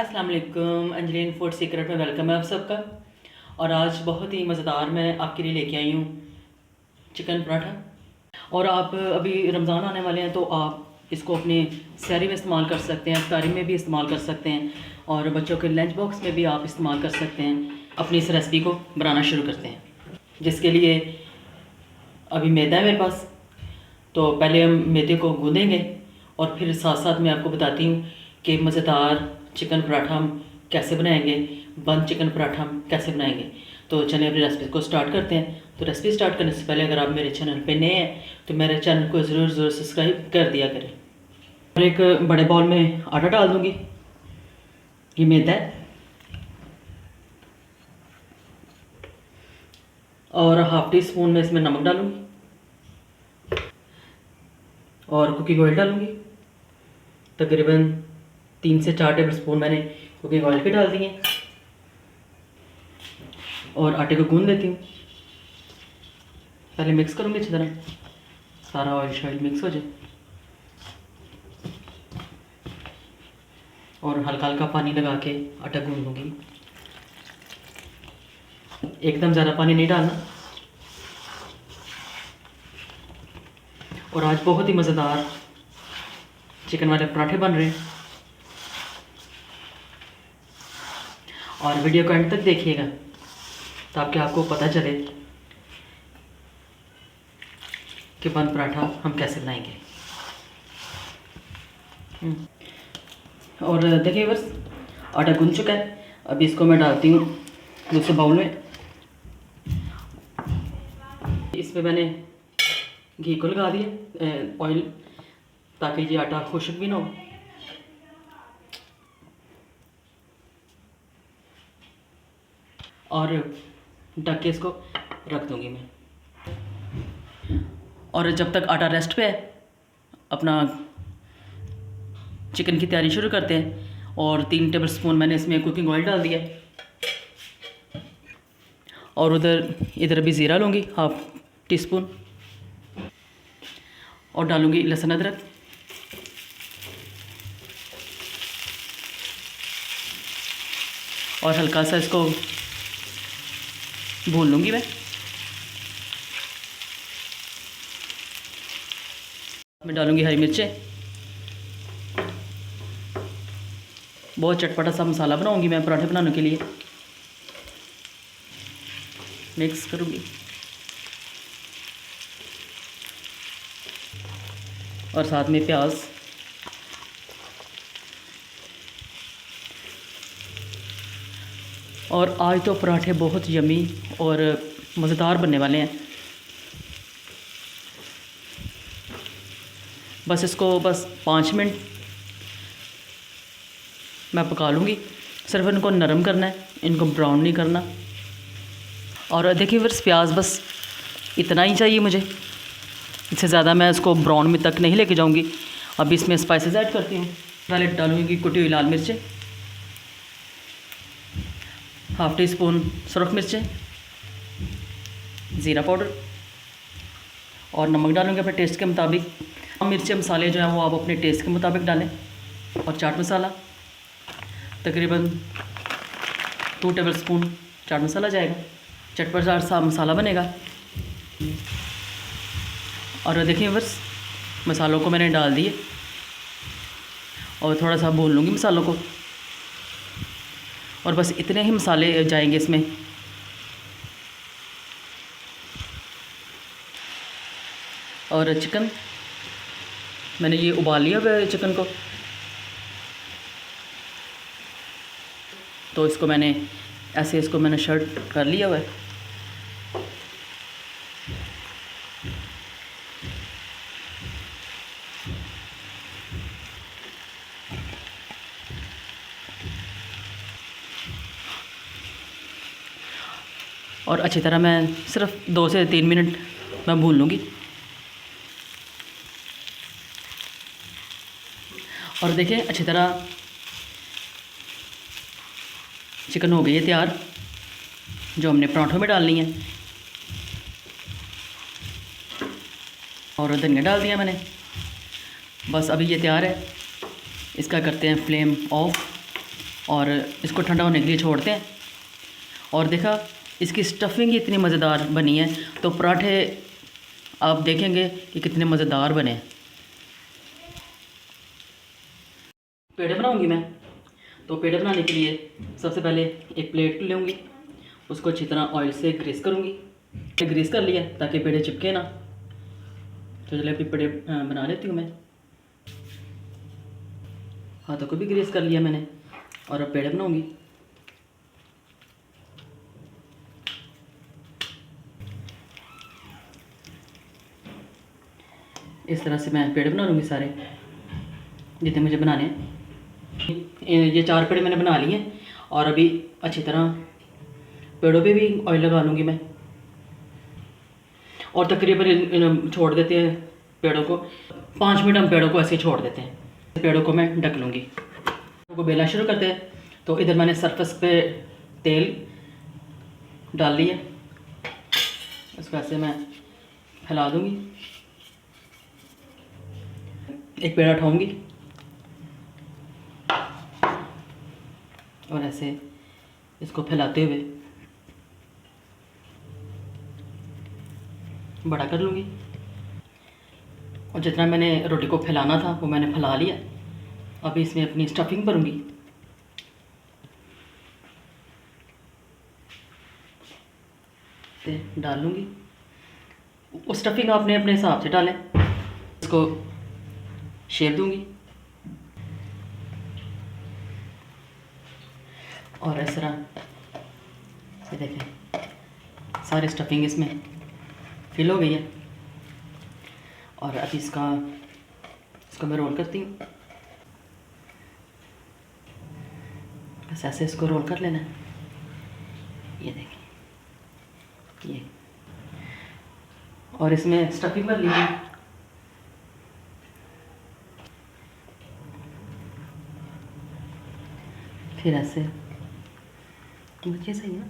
अस्सलाम वालेकुम। अंजलिन food secret में वेलकम है आप सबका। और आज बहुत ही मज़ेदार मैं आपके लिए लेके आई हूँ चिकन पराठा। और आप अभी रमज़ान आने वाले हैं तो आप इसको अपने सहरी में इस्तेमाल कर सकते हैं, इफ्तारी में भी इस्तेमाल कर सकते हैं और बच्चों के लंच बॉक्स में भी आप इस्तेमाल कर सकते हैं। अपनी इस रेसिपी को बनाना शुरू करते हैं, जिसके लिए अभी मैदा है मेरे पास। तो पहले हम मैदे को गूँधेंगे और फिर साथ साथ मैं आपको बताती हूँ कि मज़ेदार चिकन पराठा हम कैसे बनाएंगे, बंद चिकन पराठा हम कैसे बनाएंगे। तो चलिए अपनी रेसिपी को स्टार्ट करते हैं। तो रेसिपी स्टार्ट करने से पहले अगर आप मेरे चैनल पे नए हैं तो मेरे चैनल को ज़रूर सब्सक्राइब कर दिया करें। और एक बड़े बाउल में आटा डाल दूँगी, ये मैदा है, और हाफ टी स्पून में इसमें नमक डालूँगी और कुकिंग ऑयल डालूँगी। तकरीबन 3 से 4 टेबल स्पून मैंने कुकिंग ऑयल के डाल दिए और आटे को गूंद लेती हूँ। पहले मिक्स करूँगी अच्छी तरह, सारा ऑयल शायल मिक्स हो जाए। और हल्का हल्का पानी लगा के आटा गूंद लूँगी, एकदम ज़्यादा पानी नहीं डालना। और आज बहुत ही मज़ेदार चिकन वाले पराठे बन रहे हैं और वीडियो को एंड तक देखिएगा ताकि आपको पता चले कि बंद पराठा हम कैसे बनाएंगे। और देखिए बस आटा गूंद चुका है। अभी इसको मैं डालती हूँ दूसरे बाउल में। इसमें मैंने घी को लगा दिया, ऑयल, ताकि ये आटा खुश्क भी ना हो। और ढक के इसको रख दूँगी मैं। और जब तक आटा रेस्ट पे है अपना चिकन की तैयारी शुरू करते हैं। और 3 टेबल स्पून मैंने इसमें कुकिंग ऑयल डाल दिया और इधर भी ज़ीरा लूँगी हाफ टी स्पून और डालूँगी लहसुन अदरक। और हल्का सा इसको भून लूँगी मैं डालूँगी हरी मिर्चें। बहुत चटपटा सा मसाला बनाऊँगी मैं पराठे बनाने के लिए। मिक्स करूँगी और साथ में प्याज। और आज तो पराठे बहुत यमी और मज़ेदार बनने वाले हैं। बस इसको 5 मिनट मैं पका लूँगी। सिर्फ इनको नरम करना है, इनको ब्राउन नहीं करना। और देखिए बस प्याज बस इतना ही चाहिए मुझे, इससे ज़्यादा मैं इसको ब्राउन में तक नहीं लेके जाऊँगी। अब इसमें स्पाइसेस ऐड करती हूँ। पहले डालूँगी कुटी हुई लाल मिर्चें, हाफ टी स्पून सुरख मिर्चें, ज़ीरा पाउडर और नमक डालूँगी अपने टेस्ट के मुताबिक। मिर्चें मसाले जो हैं वो आप अपने टेस्ट के मुताबिक डालें। और चाट मसाला तकरीबन 2 टेबल स्पून चाट मसाला जाएगा, चटपटा सा मसाला बनेगा। और देखिए बस मसालों को मैंने डाल दिए और थोड़ा सा भून लूँगी मसालों को। और बस इतने ही मसाले जाएंगे इसमें। और चिकन मैंने ये उबाल लिया हुआ है चिकन को, तो इसको मैंने ऐसे इसको मैंने शर्ट कर लिया हुआ है। और अच्छी तरह मैं सिर्फ 2 से 3 मिनट मैं भून लूँगी। और देखिए अच्छी तरह चिकन हो गई है तैयार, जो हमने पराठों में डालनी है। और धनिया डाल दिया मैंने। बस अभी ये तैयार है। इसका करते हैं फ्लेम ऑफ और इसको ठंडा होने के लिए छोड़ते हैं। और देखा, इसकी स्टफिंग इतनी मज़ेदार बनी है, तो पराठे आप देखेंगे कि कितने मज़ेदार बने। पेड़े बनाऊंगी मैं, तो पेड़े बनाने के लिए सबसे पहले एक प्लेट लूँगी, उसको अच्छी तरह ऑयल से ग्रीस करूँगी। ग्रीस कर लिया ताकि पेड़े चिपके ना। तो चलिए अभी पेड़े बना लेती हूँ मैं। हाथों को भी ग्रीस कर लिया मैंने, और अब पेड़े बनाऊँगी। इस तरह से मैं पेड़े बना लूँगी सारे जितने मुझे बनाने हैं। ये 4 पेड़े मैंने बना लिए हैं, और अभी अच्छी तरह पेड़ों पे भी ऑयल लगा लूँगी मैं। और तकरीबन छोड़ देते हैं पेड़ों को 5 मिनट, हम पेड़ों को ऐसे छोड़ देते हैं। पेड़ों को मैं ढक लूँगी। को बेलना शुरू करते हैं। तो इधर मैंने सरफेस पे तेल डाल लिया, इसको ऐसे मैं फैला दूँगी। एक पेड़ा उठाऊँगी और ऐसे इसको फैलाते हुए बड़ा कर लूँगी। और जितना मैंने रोटी को फैलाना था वो मैंने फैला लिया। अभी इसमें अपनी स्टफिंग भरूँगी। डाल लूँगी। वो स्टफिंग आपने अपने हिसाब से डालें। इसको शेप दूँगी और इस तरह ये देखें सारी स्टफिंग इसमें फिल हो गई है। और अभी इसको मैं रोल करती हूँ। बस ऐसे इसको रोल कर लेना है। ये देखें ये, और इसमें स्टफिंग भर लीजिए। फिर ऐसे बच्चे सही है।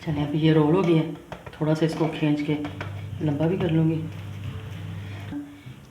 चलिए अभी ये रोल हो गया है, थोड़ा सा इसको खींच के लंबा भी कर लूँगी।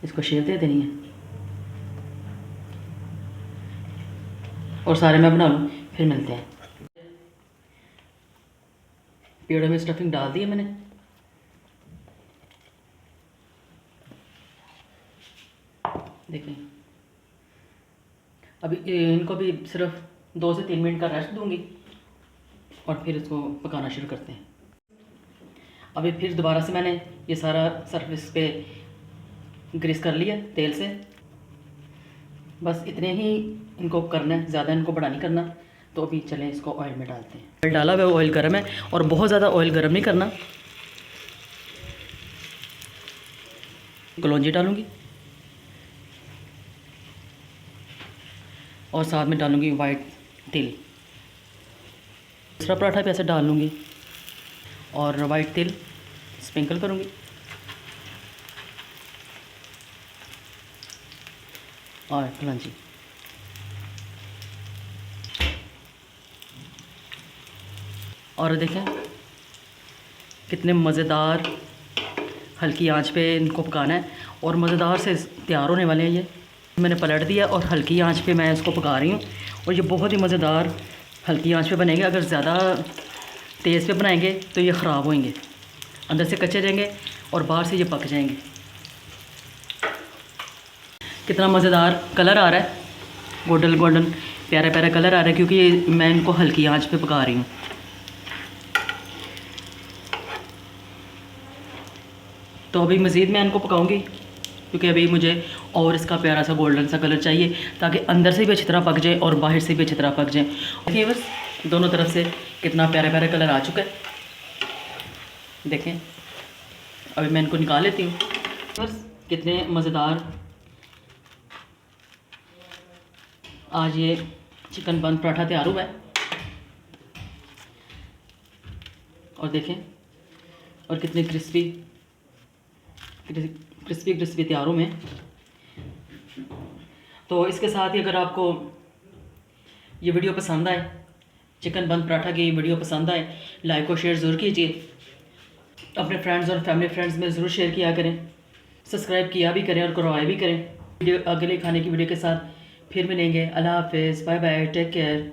इसको शेप दे देनी है और सारे मैं बना लूँ, फिर मिलते हैं। पेड़ों में स्टफिंग डाल दी है मैंने। देखें अभी इनको भी सिर्फ 2 से 3 मिनट का रेस्ट दूंगी और फिर इसको पकाना शुरू करते हैं। अभी फिर दोबारा से मैंने ये सारा सरफेस पे ग्रीस कर लिया तेल से। बस इतने ही इनको करना है, ज़्यादा इनको बड़ा नहीं करना। तो अभी चलें इसको ऑयल में डालते हैं। ऑयल डाला हुआ ऑयल गर्म है, और बहुत ज़्यादा ऑयल गर्म नहीं करना। कलौंजी डालूँगी और साथ में डालूँगी वाइट तिल। दूसरा पराठा भी ऐसे डाल लूँगी और वाइट तिल स्प्रिंकल करूँगी। और कलौंजी। और देखें कितने मज़ेदार, हल्की आंच पे इनको पकाना है और मज़ेदार से तैयार होने वाले हैं। ये मैंने पलट दिया और हल्की आंच पे मैं इसको पका रही हूँ। और ये बहुत ही मज़ेदार हल्की आंच पे बनेंगे। अगर ज़्यादा तेज़ पे बनाएंगे तो ये ख़राब होंगे, अंदर से कच्चे रहेंगे और बाहर से ये पक जाएंगे। कितना मज़ेदार कलर आ रहा है, गोल्डन गोल्डन प्यारा प्यारा कलर आ रहा है, क्योंकि मैं इनको हल्की आंच पे पका रही हूँ। तो अभी मज़ीद मैं इनको पकाऊंगी, क्योंकि अभी मुझे और इसका प्यारा सा गोल्डन सा कलर चाहिए, ताकि अंदर से भी अच्छी तरह पक जाए और बाहर से भी अच्छी तरह पक जाए। देखिए बस दोनों तरफ से कितना प्यारा प्यारा कलर आ चुका है। देखें अभी मैं इनको निकाल लेती हूँ। बस कितने मज़ेदार आज ये चिकन बंद पराठा तैयार हुआ है। और देखें और कितने क्रिस्पी क्रिस्पी तैयार हुए हैं। तो इसके साथ ही अगर आपको ये वीडियो पसंद आए, चिकन बंद पराठा की वीडियो पसंद आए, लाइक और शेयर ज़रूर कीजिए। अपने फ्रेंड्स और फैमिली फ्रेंड्स में ज़रूर शेयर किया करें, सब्सक्राइब किया भी करें और करवाया भी करें। वीडियो अगले खाने की वीडियो के साथ फिर मिलेंगे। अल्लाह हाफ़िज़, बाय बाय, टेक केयर।